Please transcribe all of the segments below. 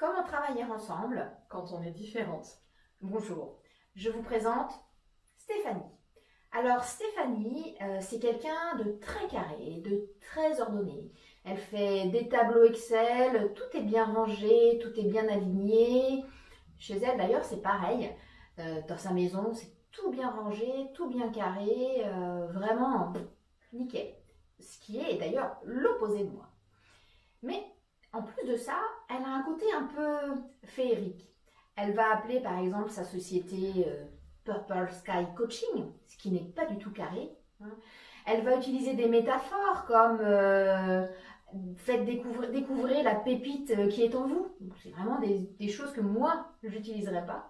Comment travailler ensemble? Quand on est différente. Bonjour, je vous présente Stéphanie. Alors Stéphanie, c'est quelqu'un de très carré, de très ordonné. Elle fait des tableaux Excel, tout est bien rangé, tout est bien aligné. Chez elle d'ailleurs c'est pareil. Dans sa maison c'est tout bien rangé, tout bien carré, vraiment nickel. Ce qui est d'ailleurs l'opposé de moi. Mais en plus de ça, elle a un côté un peu féerique. Elle va appeler par exemple sa société Purple Sky Coaching, ce qui n'est pas du tout carré, hein. Elle va utiliser des métaphores comme faites découvrir la pépite qui est en vous. C'est vraiment des choses que moi, je n'utiliserais pas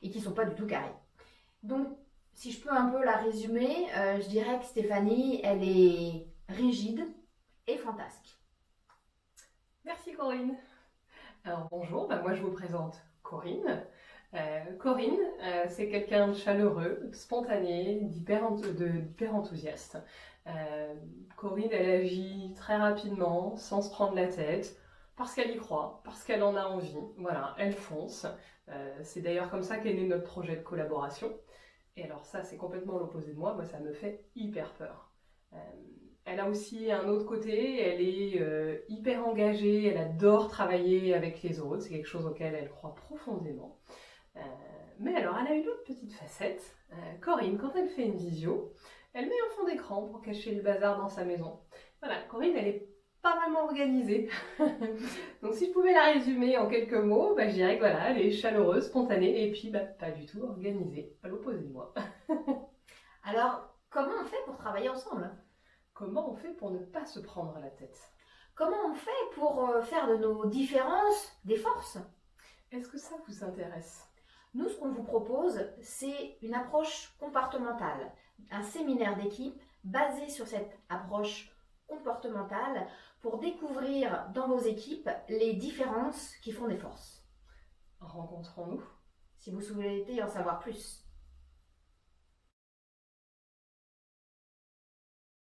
et qui ne sont pas du tout carrées. Donc, si je peux un peu la résumer, je dirais que Stéphanie, elle est rigide et fantasque. Merci Corinne. Alors bonjour, moi je vous présente Corinne. Corinne, c'est quelqu'un de chaleureux, spontané, d'hyper enthousiaste. Corinne, elle agit très rapidement, sans se prendre la tête, parce qu'elle y croit, parce qu'elle en a envie. Voilà, elle fonce. C'est d'ailleurs comme ça qu'est né notre projet de collaboration. Et alors ça, c'est complètement l'opposé de moi. Moi, ça me fait hyper peur. Euh, Elle a aussi un autre côté, elle est hyper engagée, elle adore travailler avec les autres, c'est quelque chose auquel elle croit profondément. Euh, mais alors, elle a une autre petite facette. Corinne, quand elle fait une visio, elle met un fond d'écran pour cacher le bazar dans sa maison. Voilà, Corinne, elle est pas vraiment organisée. Donc si je pouvais la résumer en quelques mots, je dirais que voilà, elle est chaleureuse, spontanée, et puis pas du tout organisée, à l'opposé de moi. Alors, comment on fait pour travailler ensemble? Comment on fait pour ne pas se prendre la tête? Comment on fait pour faire de nos différences des forces? Est-ce que ça vous intéresse? Nous, ce qu'on vous propose, c'est une approche comportementale, un séminaire d'équipe basé sur cette approche comportementale pour découvrir dans vos équipes les différences qui font des forces. Rencontrons-nous. Si vous souhaitez en savoir plus,